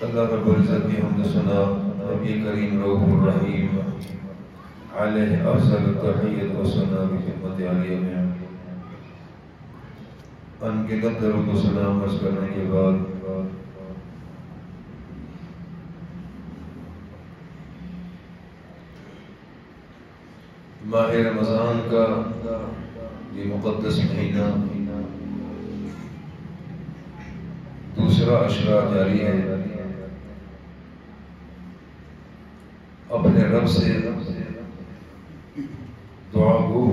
اللہ رب العزت کی حمد سنا، نبی کریم رؤوف الرحیم علیہ افضل التحیت و ثنا کی خدمت عالیہ میں ان کے درود و سلام عرض کرنے کے بعد ماہ رمضان کا یہ مقدس مہینہ دوسرا عشرہ جاری ہے، اپنے رب سے دعا گو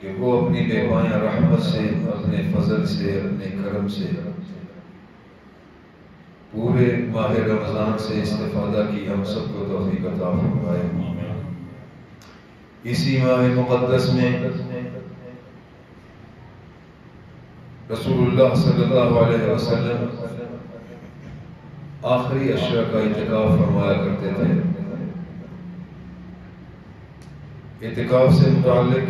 کہ وہ اپنی بے پایہ رحمت سے، اپنے فضل سے، اپنے کرم سے پورے ماہ رمضان سے استفادہ کی ہم سب کو توفیق عطا فرمائے۔ اسی ماہ مقدس میں رسول اللہ صلی اللہ علیہ وسلم آخری عشرہ کا اعتکاف فرمایا کرتے تھے۔ اعتکاف سے متعلق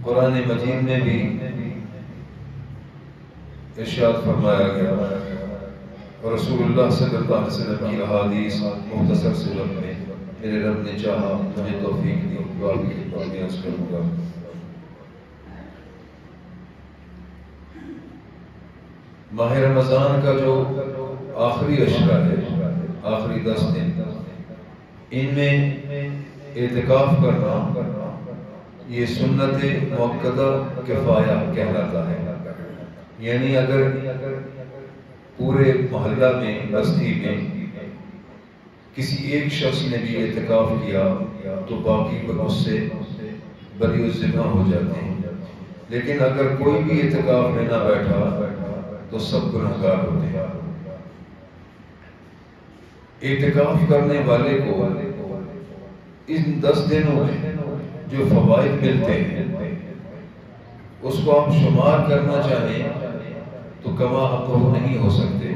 قرآن مجید میں بھی ارشاد فرمایا گیا اور رسول اللہ صلی اللہ علیہ وسلم کی احادیث مختصر صورت میں میرے رب نے چاہا مجھے توفیق دی، دعا کی خدمت میں عرض کروں گا۔ ماہ رمضان کا جو آخری عشرہ ہے، آخری 10 دن، ان میں اعتکاف کرنا یہ سنت مؤکدہ کفایہ کہلاتا ہے۔ یعنی اگر پورے محلہ میں، بستی میں کسی ایک شخص نے بھی اعتکاف کیا تو باقی اس سے بری الذمہ ہو جاتے ہیں، لیکن اگر کوئی بھی اعتکاف میں نہ بیٹھا تو سب گنہگار ہوتے ہیں۔ اعتکاف کرنے والے کو ان 10 دنوں میں جو فوائد ملتے ہیں اس کو آپ شمار کرنا چاہیں تو کما حقہ نہیں ہو سکتے۔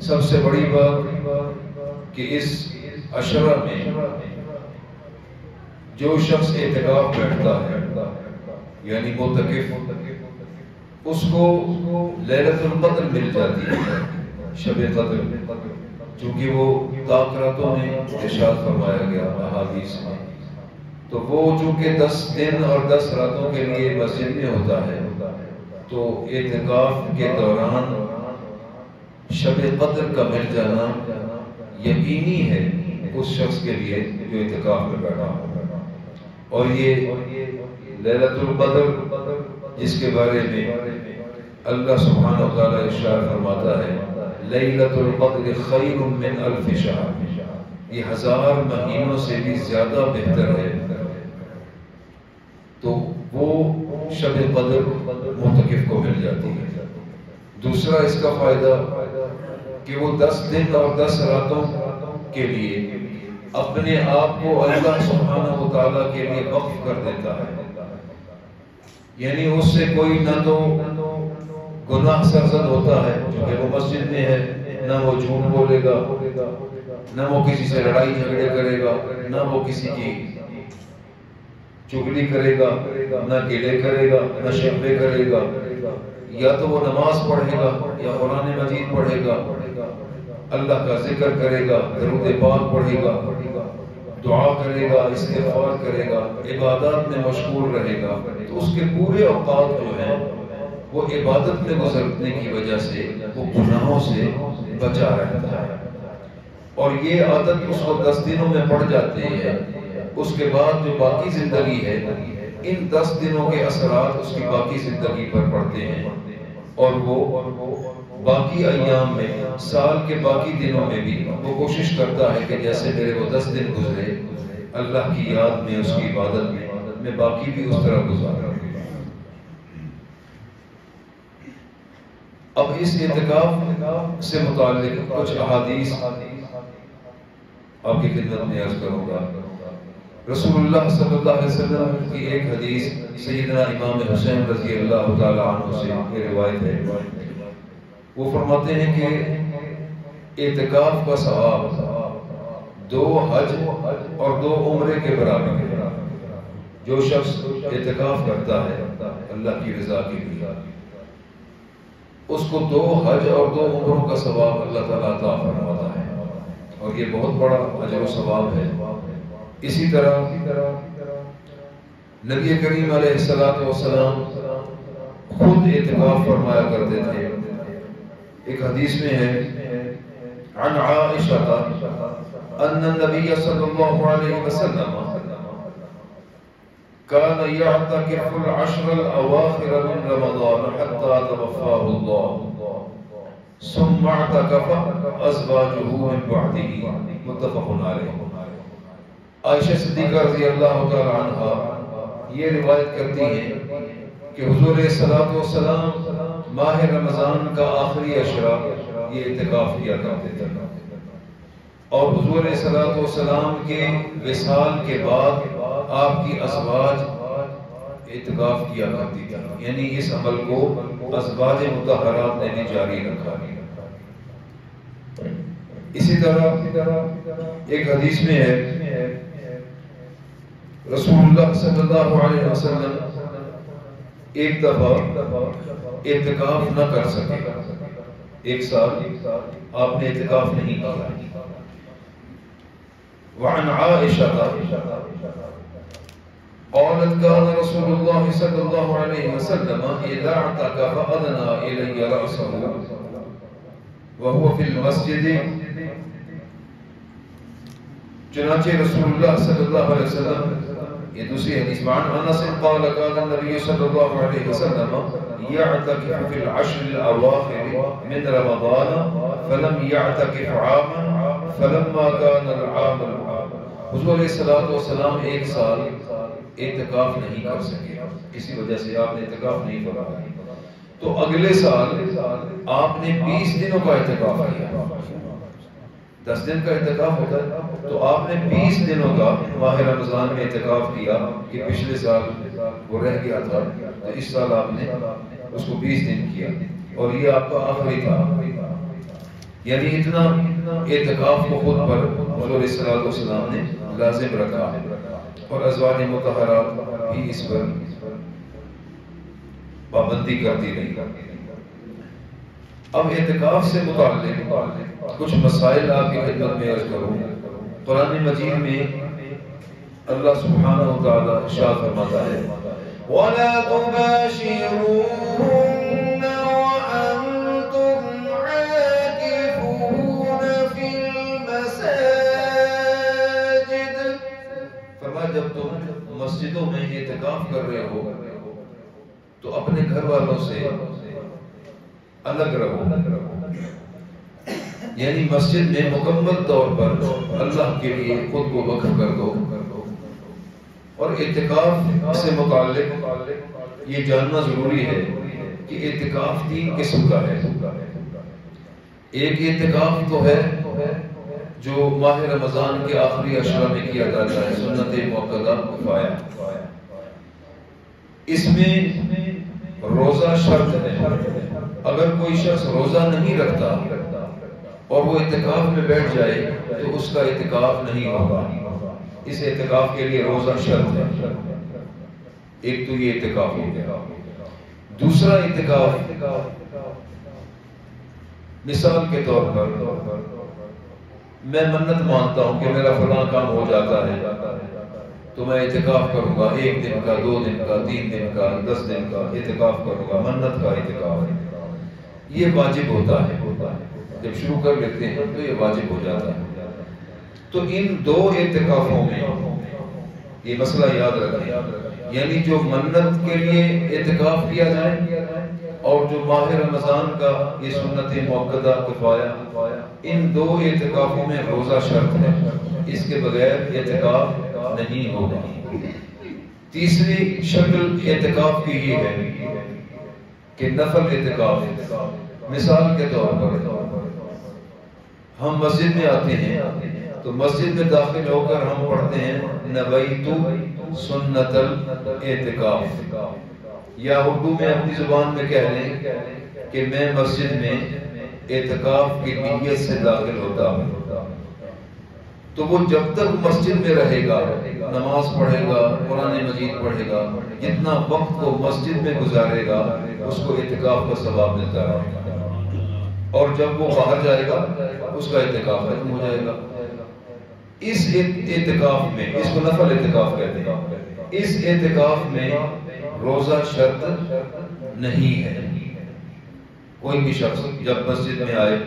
سب سے بڑی بات کہ اس عشرہ میں جو شخص اعتکاف بیٹھتا ہے یعنی معتکف، اس کو لیلۃ القدر مل جاتی ہے، شب قدر، چونکہ وہ طاق راتوں میں ارشاد فرمایا گیا احادیث میں، تو وہ چونکہ 10 دن اور 10 راتوں کے لیے مسجد میں ہوتا ہے تو اعتکاف کے دوران شب قدر کا مل جانا یقینی ہے اس شخص کے لیے جو اعتکاف میں بیٹھا ہو۔ اور یہ لیلۃ القدر جس کے بارے میں اللہ سبحانہ وتعالی ارشاد فرماتا ہے لیلۃ القدر خیر من الف شہر، یہ 1000 مہینوں سے بھی زیادہ بہتر ہے، تو وہ شب قدر معتکف کو مل جاتی ہے۔ دوسرا اس کا فائدہ کہ وہ 10 دن اور 10 راتوں کے لیے اپنے آپ کو اللہ سبحانہ وتعالی کے لیے وقف کر دیتا ہے، یعنی اس سے کوئی نہ تو گناہ سرزد ہوتا ہے کیونکہ وہ مسجد میں ہے، نہ وہ جھوٹ بولے گا، نہ وہ کسی سے لڑائی جھگڑے کرے گا، نہ وہ کسی کی چغلی کرے گا، نہ گلے کرے گا، نہ شبے کرے گا، یا تو وہ نماز پڑھے گا یا قرآن مجید پڑھے گا، اللہ کا ذکر کرے گا، درود پاک پڑھے گا، دعا کرے گا، استغفار کرے گا، عبادات میں مشغول رہے گا، تو اس کے پورے اوقات جو ہیں وہ عبادت میں گزرنے کی وجہ سے وہ گناہوں سے بچا رہتا ہے۔ اور یہ عادت اس کو 10 دنوں میں پڑ جاتی ہے، اس کے بعد جو باقی زندگی ہے ان 10 دنوں کے اثرات اس کی باقی زندگی پر پڑتے ہیں، اور وہ باقی ایام میں، سال کے باقی دنوں میں بھی وہ کوشش کرتا ہے کہ جیسے میرے وہ 10 دن گزرے اللہ کی یاد میں، اس کی عبادت میں باقی بھی اس طرح گزارا۔ اب اس اعتکاف سے متعلق کچھ احادیث آپ کی خدمت میں عرض کروں گا۔ رسول اللہ صلی اللہ علیہ وسلم کی ایک حدیث سیدنا امام حسین رضی اللہ تعالی عنہ سے یہ روایت ہے، وہ فرماتے ہیں کہ اعتکاف کا ثواب 2 حج اور 2 عمرے کے برابر ہے۔ جو شخص اعتکاف کرتا ہے اللہ کی رضا کے لیے کو 2 حج اور 2 عمروں کا ثواب اللہ تعالیٰ عطا فرماتا ہے، اور یہ بہت بڑا اجر و ثواب ہے۔ اسی طرح نبی کریم علیہ السلام خود اعتکاف فرمایا کرتے تھے۔ ایک حدیث میں ہے عن عائشہ ان النبی صلی اللہ علیہ وسلم كان يعتكف العشر الأواخر من رمضان حتى توفاه الله ثم اعتكف أزواجه من بعده متفق علیہ۔ عائشہ صدیقہ رضی اللہ تعالی عنہا یہ روایت کرتی ہیں کہ حضور صلی اللہ علیہ وسلم ماہ رمضان کا آخری عشرہ یہ اعتکاف کیا کرتے تھے، اور حضور صلی اللہ علیہ وسلم کے وصال کے بعد آپ کی ازواج اعتکاف کیا کرتی تھی، یعنی اس عمل کو ازواج مطہرات نے بھی جاری رکھا۔ اسی طرح ایک حدیث میں ہے رسول اللہ صلی اللہ علیہ وسلم ایک دفعہ اعتکاف نہ کر سکے، 1 سال آپ نے اعتکاف نہیں کیا۔ وعن عائشہ قالت كان رسول الله صلى الله عليه وسلم إذا اعتكف أدنى إلي رأسه وهو في المسجد، چنانچہ رسول اللہ صلی اللہ علیہ وسلم یہ دوسری حدیث عن انس قال قال النبي صلى الله عليه وسلم يعتكف في العشر الأواخر من رمضان فلم يعتكف عاما فلما كان العام حضور علیہ السلام 1 سال اعتکاف نہیں کر سکے، کسی وجہ سے آپ نے اعتکاف نہیں کرا، تو اگلے سال آپ نے 20 دنوں کا اعتکاف کیا۔ 10 دن کا اعتکاف ہوتا ہے تو آپ نے 20 دنوں کا ماہ رمضان میں اعتکاف کیا کہ پچھلے سال وہ رہ گیا تھا، تو اس سال آپ نے اس کو 20 دن کیا، اور یہ آپ کا آخری تھا۔ یعنی اتنا اعتکاف کو خود پر حضور صلی اللہ علیہ وسلم نے لازم رکھا، اور ازواج مطہرات بھی اس پر پابندی کرتی رہی۔ اب اعتکاف سے متعلق کچھ مسائل آپ کی خدمت میں عرض کروں۔ قرآن مجید میں اللہ سبحانہ و تعالی ارشاد فرماتا ہے وَلَا تُبَاشِرُوهُنَّ وَأَنْتُمْ عَاكِفُونَ فِي الْمَسَاجِدِ، فرمایا جب تم مسجدوں میں اعتکاف کر رہے ہو تو اپنے گھر والوں سے الگ رہو، یعنی مسجد میں مکمل طور پر اللہ کے لیے خود کو وقف کر دو۔ اور اعتکاف سے متعلق یہ جاننا ضروری ہے کہ اعتکاف 3 قسم کا ہے۔ ایک اعتکاف تو ہے جو ماہ رمضان کے آخری عشرہ میں کیا جاتا ہے، سنت موقدہ کفایہ، اس میں روزہ شرط ہے۔ اگر کوئی شخص روزہ نہیں رکھتا اور وہ اعتکاف میں بیٹھ جائے تو اس کا اعتکاف نہیں ہوگا، اس اعتکاف کے لیے روزہ شرط ہے۔ ایک تو یہ اعتکاف ہو گیا۔ دوسرا اعتکاف مثال کے طور پر میں منت مانتا ہوں کہ میرا فلاں کام ہو جاتا ہے تو میں اعتکاف کروں گا، 1 دن کا، 2 دن کا، 3 دن کا، 10 دن کا اعتکاف کروں گا، منت کا اعتکاف ہے۔ یہ واجب ہوتا ہے، جب شروع کر لیتے ہیں تو یہ واجب ہو جاتا ہے۔ تو ان 2 اعتکافوں میں یہ مسئلہ یاد رکھیں، یعنی جو منت کے لیے اعتکاف کیا جائے اور جو ماہ رمضان کا یہ سنت موقدہ کفایہ، ان 2 اعتکافوں میں روزہ شرط ہے، اس کے بغیر اعتکاف نہیں ہوگا۔ تیسری شکل اعتکاف کی یہ ہے کہ نفل اعتکاف، مثال کے طور پر ہم مسجد میں آتے ہیں تو مسجد میں داخل ہو کر ہم پڑھتے ہیں نویت سنت الاعتکاف، یا اردو میں اپنی زبان میں کہہ لیں کہ میں مسجد میں اعتکاف کی نیت سے داخل ہوتا ہوں۔ تو وہ جب تک مسجد میں رہے گا، نماز پڑھے گا، قرآن مجید پڑھے گا، جتنا وقت وہ مسجد میں گزارے گا اس کو اعتکاف کا ثواب ملتا رہے گا۔ اور جب وہ باہر جائے گا اس کا اعتکاف ختم ہو جائے گا۔ اس اعتکاف میں، اس کو نفل اعتکاف کہتے ہیں، اس اعتکاف میں روزہ شرط نہیں ہے۔ کوئی بھی شخص جب مسجد میں آئے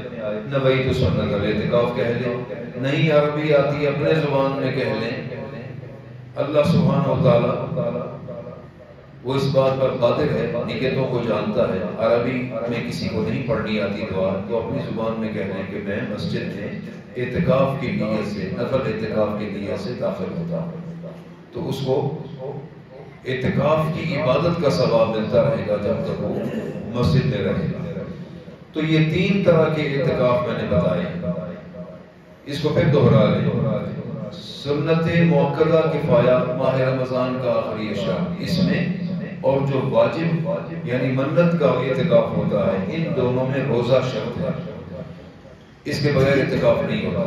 نویت سنت الاعتکاف کہہ لے، نہیں عربی آتی اپنے زبان میں کہہ لیں، اللہ سبحانہ و تعالی وہ اس بات پر قادر ہے، نیتوں کو جانتا ہے۔ عربی میں کسی کو نہیں پڑھنی آتی دعا تو اپنی زبان میں کہہ لیں کہ میں مسجد میں اعتکاف کی نیت سے، نفل اعتکاف کی نیت سے داخل ہوتا ہوں، تو اس کو اعتکاف کی عبادت کا ثواب ملتا رہے گا جب تک وہ مسجد میں رہے گا۔ تو یہ 3 طرح کے اعتکاف میں نے بتائے، اس کو پھر دوہرا لیں۔ سنت موقدہ کفایہ ماہ رمضان کا آخری عشاء، اس میں اور جو واجب یعنی منت کا اعتکاف ہوتا ہے، ان دونوں میں روزہ شرط ہے، اس کے بغیر اعتکاف نہیں ہوتا۔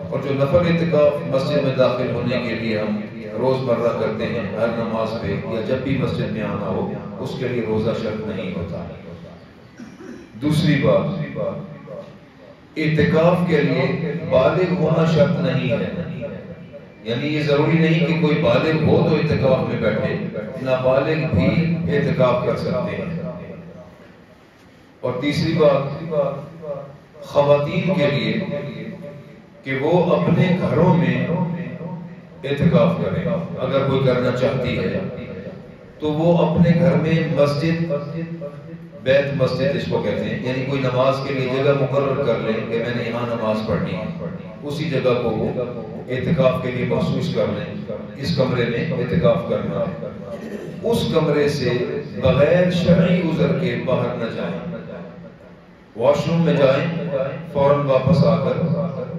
اور جو نفل اعتکاف مسجد میں داخل ہونے کے لیے ہم روز مرہ کرتے ہیں، ہر نماز پہ یا جب بھی مسجد میں آنا ہو، اس کے لیے روزہ شرط نہیں ہوتا۔ دوسری بات، اعتکاف کے لیے بالغ ہونا شرط نہیں ہے، یعنی یہ ضروری نہیں کہ کوئی بالغ ہو تو اعتکاف میں بیٹھے، نابالغ بھی اعتکاف کر سکتے ہیں۔ اور تیسری بات، خواتین کے لیے کہ وہ اپنے گھروں میں اعتکاف کریں، اگر کوئی کرنا چاہتی ہے تو وہ اپنے گھر میں مسجد، بیت مسجد اس کو کہتے ہیں، یعنی کوئی نماز کے لیے جگہ مقرر کر لیں کہ میں نے یہاں نماز پڑھنی ہے، اسی جگہ کو وہ اعتکاف کے لیے محسوس کر لیں، اس کمرے میں اعتکاف کرنا ہے۔ اس کمرے سے بغیر شرعی عذر کے باہر نہ جائیں، واش روم میں جائیں، فوراً واپس آ کر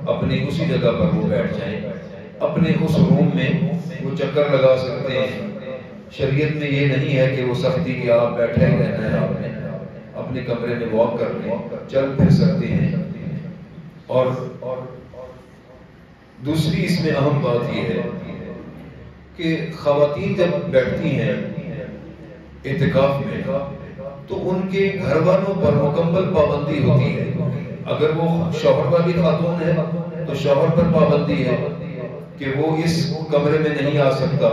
اپنی اسی جگہ پر وہ بیٹھ جائیں، اپنے اس روم میں وہ چکر لگا سکتے ہیں۔ شریعت میں یہ نہیں ہے کہ وہ سختی کہ آپ بیٹھے ہی رہنا ہے، آپ نے اپنے کمرے میں واک کر لیں، چل پھر سکتے ہیں۔ اور دوسری اس میں اہم بات یہ ہے کہ خواتین جب بیٹھتی ہیں اعتکاف میں تو ان کے گھر والوں پر مکمل پابندی ہوتی ہے۔ اگر وہ شوہر والی خاتون ہے تو شوہر پر پابندی ہے کہ وہ اس کمرے میں نہیں آ سکتا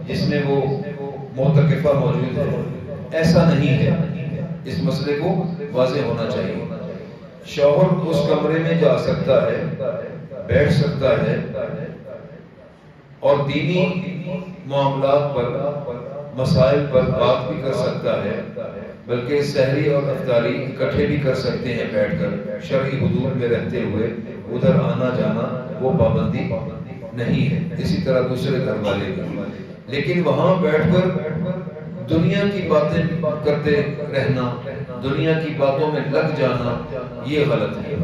جس میں وہ معتکفہ موجود ہے، ایسا نہیں ہے۔ اس مسئلے کو واضح ہونا چاہیے۔ شوہر اس کمرے میں جا سکتا ہے، بیٹھ سکتا ہے اور دینی معاملات پر، مسائل پر بات بھی کر سکتا ہے، بلکہ سحری اور افطاری اکٹھے بھی کر سکتے ہیں بیٹھ کر، شرعی حدود میں رہتے ہوئے ادھر آنا جانا وہ پابندی نہیں ہے، اسی طرح دوسرے گھر والے بھی۔ لیکن وہاں بیٹھ کر دنیا کی باتیں کرتے رہنا، دنیا کی باتوں میں لگ جانا، یہ غلط ہے۔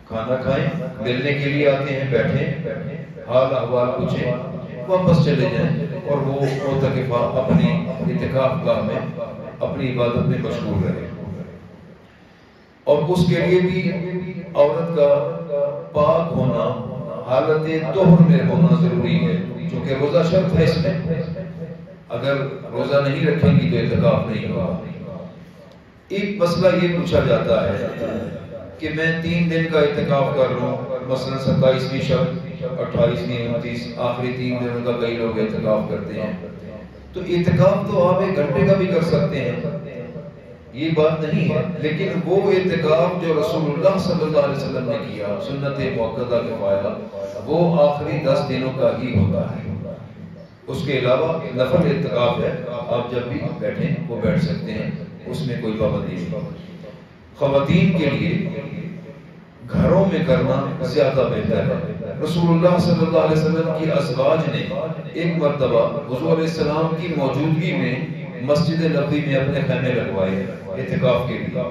کھانا کھائیں، ملنے کے لیے آتے ہیں، بیٹھیں، حال احوال پوچھیں، واپس چلے جائیں اور وہ معتکفہ اپنی اعتکاف گاہ میں اپنی عبادت میں مشغول رہے۔ اور اس کے لیے بھی عورت کا پاک ہونا، حالت طہر میں ہونا ضروری ہے، چونکہ روزہ شرط ہے اس میں۔ اگر روزہ نہیں رکھیں گی تو اعتکاف نہیں ہوگا۔ ایک مسئلہ یہ پوچھا جاتا ہے کہ میں 3 دن کا اعتکاف کر لوں، مثلا 27ویں شب، 28ویں، 29، آخری 3 دنوں کا کئی لوگ اعتکاف کرتے ہیں۔ تو اعتکاف تو آپ 1 گھنٹے کا بھی کر سکتے ہیں، یہ بات نہیں ہے، لیکن وہ اعتکاف جو رسول اللہ صلی اللہ علیہ وسلم نے کیا، سنت موقدہ کفایہ، وہ آخری 10 دنوں کا ہی ہوتا ہے۔ اس کے علاوہ نفل اعتکاف ہے، آپ جب بھی بیٹھیں وہ بیٹھ سکتے ہیں، اس میں کوئی پابندی نہیں۔ خواتین کے لیے گھروں میں کرنا زیادہ بہتر ہے۔ رسول اللہ صلی اللہ علیہ وسلم کی ازواج نے ایک مرتبہ حضور علیہ السلام کی موجودگی میں مسجد نبوی میں اپنے خیمے لگوائے اعتکاف کے لیے،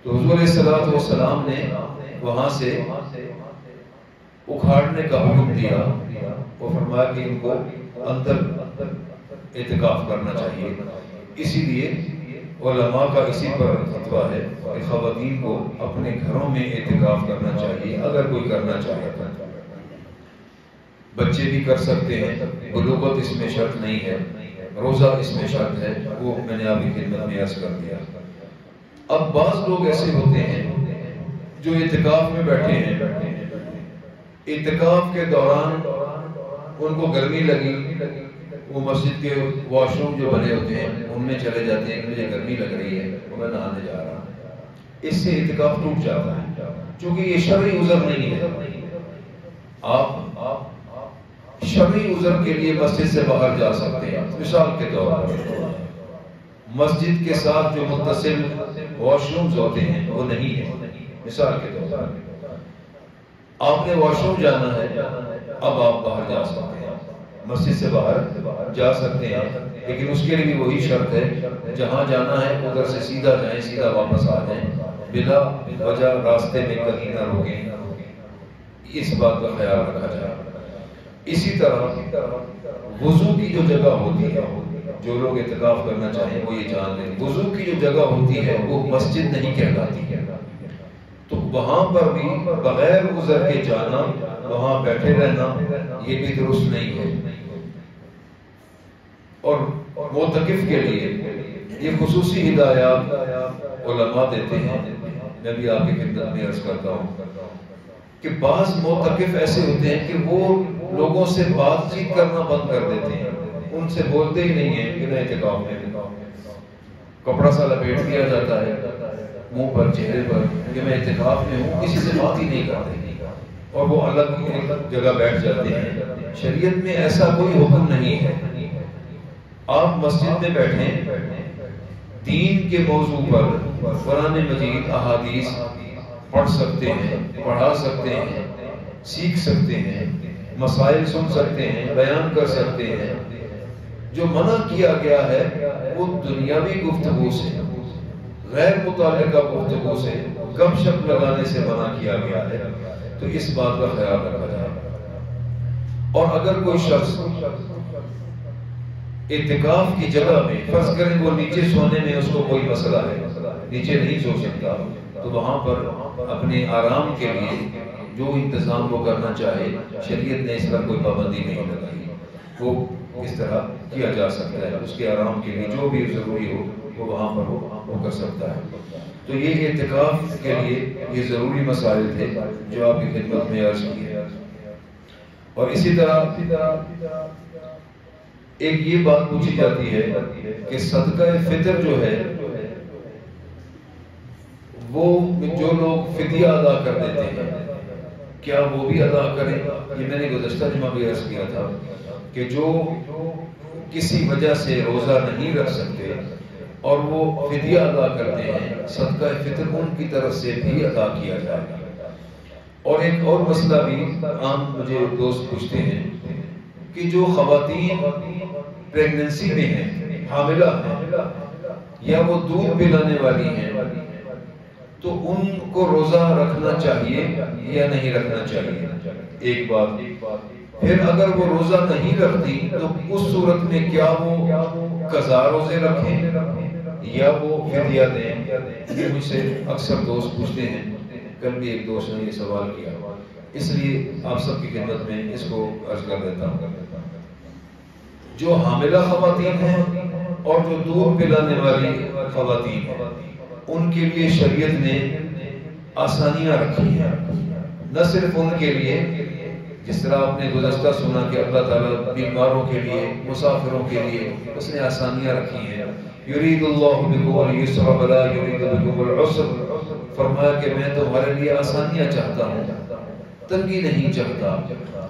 تو حضور علیہ السلام نے وہاں سے اکھاڑنے کا حکم دیا، وہ فرمایا کہ ان کو اندر اعتکاف کرنا چاہیے۔ اسی لیے علماء کا اسی پر فتویٰ ہے کہ خواتین کو اپنے گھروں میں اعتکاف کرنا چاہیے اگر کوئی کرنا چاہے۔ بچے بھی کر سکتے ہیں، بلوغت اس میں شرط نہیں ہے، روزہ اس میں شرط ہے، وہ میں نے آپ کی خدمت میں عرض کر دیا۔ اب بعض لوگ ایسے ہوتے ہیں جو اعتکاف میں بیٹھے ہیں، اعتکاف کے دوران ان کو گرمی لگی، وہ مسجد کے واش روم جو بنے ہوتے ہیں ان میں چلے جاتے ہیں کہ مجھے گرمی لگ رہی ہے تو میں نہانے جا رہا ہوں، اس سے اعتکاف ٹوٹ جاتا ہے، چونکہ یہ شرعی عذر نہیں ہے۔ آپ شرعی عذر کے لیے مسجد سے باہر جا سکتے ہیں، مثال کے طور پر مسجد کے ساتھ جو متصل واش رومز ہوتے ہیں وہ نہیں ہے، مثال کے طور پر آپ نے واش روم جانا ہے، اب آپ باہر جا سکتے ہیں، مسجد سے باہر جا سکتے ہیں، لیکن اس کے لیے بھی وہی شرط ہے جہاں جانا ہے ادھر سے سیدھا جائیں، سیدھا واپس آ جائیں، بلا وجہ راستے میں کہیں نہ رکیں، اس بات کا خیال رکھا جائے۔ اسی طرح وضو کی جو جگہ ہوتی ہے، جو لوگ اعتکاف کرنا چاہیں وہ یہ جان لیں، وضو کی جو جگہ ہوتی ہے وہ مسجد نہیں کہلاتی، تو وہاں پر بھی بغیر عذر کے جانا، وہاں بیٹھے رہنا، یہ بھی درست نہیں ہے۔ اور معتکف کے لیے یہ خصوصی ہدایات علماء دیتے ہیں، میں بھی آپ کی خدمت میں عرض کرتا ہوں کہ بعض معتکف ایسے ہوتے ہیں کہ وہ لوگوں سے بات چیت کرنا بند کر دیتے ہیں، ان سے بولتے ہی نہیں ہیں کہ میں اعتکاف میں کپڑا سا لپیٹ دیا جاتا ہے منہ پر، چہرے پر، کہ میں اعتکاف میں ہوں، کسی سے بات ہی نہیں کرتے اور وہ الگ ایک جگہ بیٹھ جاتے ہیں۔ شریعت میں ایسا کوئی حکم نہیں ہے، آپ مسجد میں بیٹھیں، دین کے موضوع پر قرآن مجید، احادیث پڑھ سکتے ہیں، پڑھا سکتے ہیں، سیکھ سکتے ہیں، مسائل سن سکتے ہیں، بیان کر سکتے ہیں۔ جو منع کیا گیا ہے وہ دنیاوی گفتگو سے، غیر متعلقہ گفتگو سے، گپ شپ لگانے سے منع کیا گیا ہے، تو اس بات کا خیال رکھا جائے۔ اور اگر کوئی شخص اعتکاف کی جگہ میں، فرض کریں وہ نیچے سونے میں اس کو کوئی مسئلہ ہے، نیچے نہیں سو سکتا، تو وہاں پر اپنے آرام کے لیے جو انتظام وہ کرنا چاہے، شریعت نے اس پر کوئی پابندی نہیں لگائی، وہ اس طرح کیا جا سکتا ہے، اس کے آرام کے لیے جو بھی ضروری ہو وہ وہاں پر وہ کر سکتا ہے۔ تو یہ اعتکاف کے لیے یہ ضروری مسائل تھے جو آپ کی خدمت میں عرض کی ہے۔ اور اسی طرح ایک یہ بات پوچھی جاتی ہے کہ صدقہ فطر جو ہے وہ جو لوگ فدیہ ادا کر دیتے ہیں کیا وہ بھی ادا کریں؟ یہ میں نے گزشتہ جمعہ بھی عرض کیا تھا کہ جو کسی وجہ سے روزہ نہیں رکھ سکتے اور وہ فدیہ ادا کرتے ہیں، صدقہ فطر ان کی طرف سے بھی ادا کیا جائے گا۔ اور ایک اور مسئلہ بھی عام مجھے دوست پوچھتے ہیں کہ جو خواتین پریگننسی میں ہیں، حاملہ ہیں، یا وہ دودھ پلانے والی ہیں، تو ان کو روزہ رکھنا چاہیے یا نہیں رکھنا چاہیے؟ ایک بات۔ پھر اگر وہ روزہ نہیں رکھتی تو اس صورت میں کیا وہ قضا روزے رکھیں یا وہ فدیہ دیں؟ یہ مجھ سے اکثر دوست پوچھتے ہیں، کل بھی ایک دوست نے یہ سوال کیا، اس لیے آپ سب کی خدمت میں اس کو عرض کر دیتا ہوں۔ جو حاملہ خواتین ہیں اور جو دودھ پلانے والی خواتین ہیں، ان کے لیے شریعت نے آسانیاں رکھی ہیں، نہ صرف ان کے لیے، جس طرح آپ نے گزشتہ سنا کہ اللہ تعالیٰ بیماروں کے لیے، مسافروں کے لیے اس نے آسانیاں رکھی ہیں۔ یرید اللہ بکم الیسر ولا یرید بکم العسر، فرمایا کہ میں تمہارے لیے آسانیاں چاہتا ہوں، تنگی نہیں چاہتا۔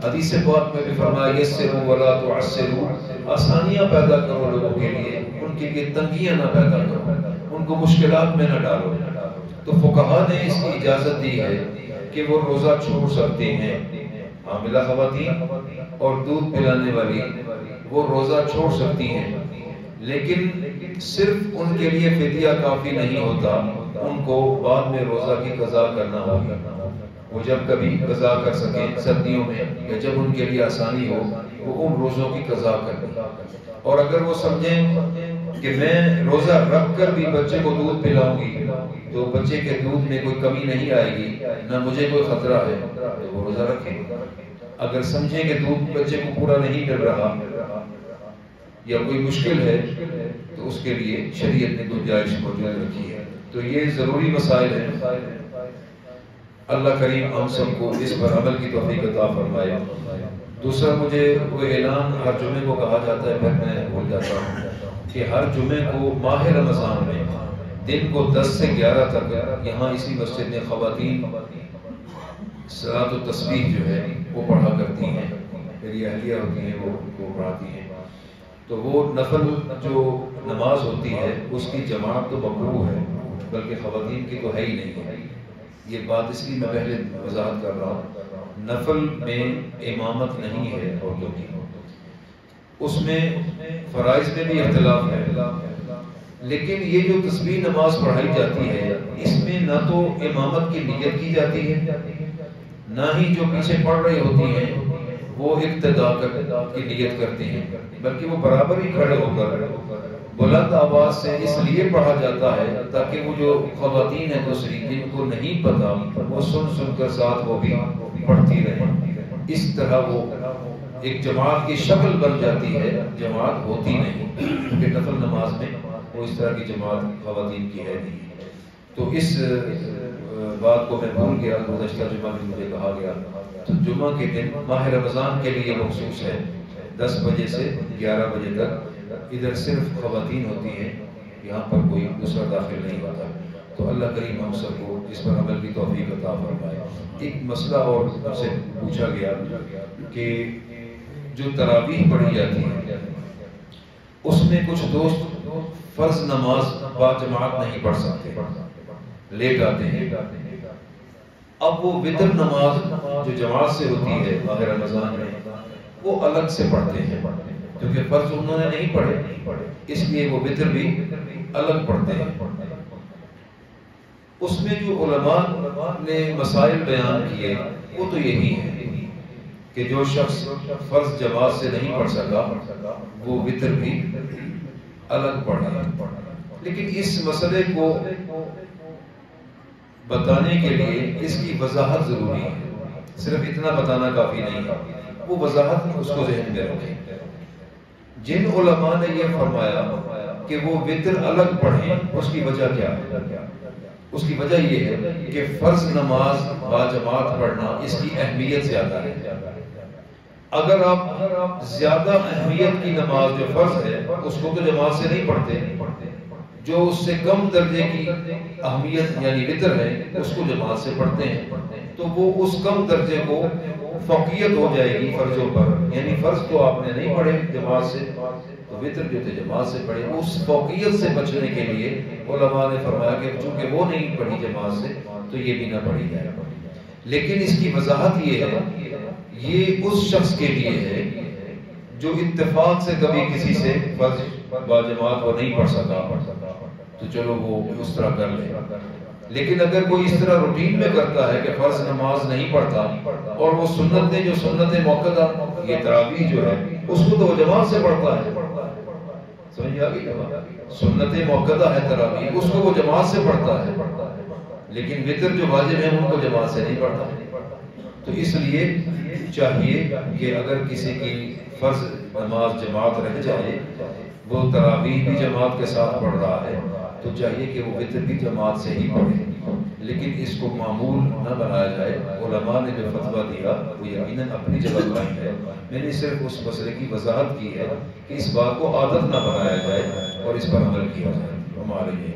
حدیث پاک میں بھی فرمایا یسروا ولا تعسروا، آسانیاں پیدا کرو لوگوں کے لیے، ان کے لیے تنگیاں نہ پیدا کرو، ان کو مشکلات میں نہ ڈالو۔ تو فقہا نے اس کی اجازت دی ہے کہ وہ روزہ چھوڑ سکتے ہیں، حاملہ خواتین اور دودھ پلانے والی وہ روزہ چھوڑ سکتی ہیں، لیکن صرف ان کے لیے فدیہ کافی نہیں ہوتا، ان کو بعد میں روزہ کی قضا کرنا ہوگا۔ وہ جب کبھی قضا کر سکیں سردیوں میں یا جب ان کے لیے آسانی ہو وہ ان روزوں کی قضا کریں۔ اور اگر وہ سمجھیں کہ میں روزہ رکھ کر بھی بچے کو دودھ پلاؤں گی تو بچے کے دودھ میں کوئی کمی نہیں آئے گی، نہ مجھے کوئی خطرہ ہے، تو وہ روزہ رکھیں۔ اگر سمجھیں کہ دودھ بچے کو پورا نہیں مل رہا یا کوئی مشکل ہے تو اس کے لیے شریعت نے گنجائش موجود رکھی ہے۔ تو تو یہ ضروری مسائل ہیں، اللہ کریم ہم سب کو اس پر عمل کی توفیق عطا فرمائے۔ دوسرا، مجھے وہ اعلان ہر جمعے کو کہا جاتا ہے، پھر میں بھول جاتا ہوں کہ ہر جمعے کو ماہ رمضان میں دن کو 10 سے 11 تک یہاں اسی مسجد میں خواتین صلاۃ و تسبیح جو ہے وہ پڑھا کرتی ہیں، میری اہلیہ ہوتی ہیں وہ ان کو پڑھاتی ہیں۔ تو وہ نفل جو نماز ہوتی ہے اس کی جماعت تو مکروہ ہے، بلکہ خواتین کی تو ہے ہی نہیں ہے۔ یہ بات اس لیے میں پہلے وضاحت کر رہا ہوں، نفل میں امامت نہیں ہے عورتوں کی، اس میں فرائض میں بھی اختلاف ہے، لیکن یہ جو تسبیح نماز پڑھائی جاتی ہے اس میں نہ تو امامت کی نیت کی جاتی ہے، نہ ہی جو پیچھے پڑھ رہی ہوتی ہیں وہ اقتداء کی نیت کرتی ہیں، بلکہ وہ برابر ہی کھڑے ہو کر بلند آواز سے اس لیے پڑھا جاتا ہے تاکہ وہ جو خواتین ہیں دوسری جن کو نہیں پتا وہ سن سن کر ساتھ وہ بھی پڑھتی رہیں۔ اس طرح وہ ایک جماعت کی شکل بن جاتی ہے، جماعت ہوتی نہیں، کیونکہ نفل نماز میں وہ اس طرح کی جماعت خواتین کی ہے نہیں۔ تو اس بات کو میں بھول گیا، گزشتہ جمعہ میں مجھے کہا گیا، تو جمعہ کے دن ماہ رمضان کے لیے مخصوص ہے، 10 بجے سے 11 بجے تک ادھر صرف خواتین ہوتی ہیں، یہاں پر کوئی دوسرا داخل نہیں ہوتا۔ تو اللہ کریم ہم سب کو اس پر عمل کی توفیق عطا فرمائے۔ ایک مسئلہ اور مجھ سے پوچھا گیا کہ جو تراویح پڑھی جاتی ہے اس میں کچھ دوست فرض نماز با جماعت نہیں پڑھ سکتے، لیٹ آتے ہیں، اب وہ وتر نماز جو جماعت سے ہوتی ہے ماہ رمضان میں وہ الگ سے پڑھتے ہیں، کیونکہ فرض انہوں نے نہیں پڑھے اس لیے وہ وتر بھی الگ پڑھتے ہیں۔ اس میں جو علماء نے مسائل بیان کیے وہ تو یہی ہے کہ جو شخص فرض جماعت سے نہیں پڑھ سکا وہ وتر بھی الگ پڑھے، لیکن اس مسئلے کو بتانے کے لیے اس کی وضاحت ضروری ہے، صرف اتنا بتانا کافی نہیں ہے، وہ وضاحت اس کو ذہن میں رکھیں۔ جن علماء نے یہ فرمایا کہ وہ وتر الگ پڑھیں، اس کی وجہ کیا ہے؟ اس کی وجہ یہ ہے کہ فرض نماز با جماعت پڑھنا اس کی اہمیت زیادہ ہے۔ اگر آپ زیادہ اہمیت کی نماز جو فرض ہے اس کو تو جماعت سے نہیں پڑھتے، جو اس سے کم درجے کی اہمیت یعنی وتر ہے اس کو جماعت سے پڑھتے ہیں، تو وہ اس کم درجے کو فوقیت ہو جائے گی فرضوں پر، یعنی فرض تو آپ نے نہیں پڑھے جماعت سے، تو وتر جو تھے جماعت سے پڑھے۔ اس فوقیت سے بچنے کے لیے علماء نے فرمایا کہ چونکہ وہ نہیں پڑھی جماعت سے تو یہ بھی نہ پڑھی جائے، لیکن اس کی وضاحت یہ ہے یہ اس شخص کے لیے ہے جو اتفاق سے کبھی کسی سے فرض با جماعت وہ نہیں پڑھ سکا تو چلو وہ اس طرح کر لے، لیکن اگر کوئی اس طرح روٹین میں کرتا ہے کہ فرض نماز نہیں پڑھتا اور وہ سنتیں جو سنت موقدہ یہ تراویح جو ہے اس کو تو وہ جماعت سے پڑھتا ہے، سمجھ آ گئی؟ سنت موقدہ ہے تراویح اس کو وہ جماعت سے پڑھتا ہے، لیکن وتر جو واجب ہے ان کو جماعت سے نہیں پڑھتا۔ تو اس لیے چاہیے کہ اگر کسی کی فرض نماز جماعت رہ جائے، وہ تراویح بھی جماعت کے ساتھ پڑھ رہا ہے، تو چاہیے کہ وہ وتر بھی جماعت سے ہی پڑھے، لیکن اس کو معمول نہ بنایا جائے۔ علماء نے جو فتویٰ دیا وہ یقیناً اپنی جگہ قائم ہے، میں نے صرف اس مسئلے کی وضاحت کی ہے کہ اس بات کو عادت نہ بنایا جائے اور اس پر عمل کیا جائے۔ ہمارے لیے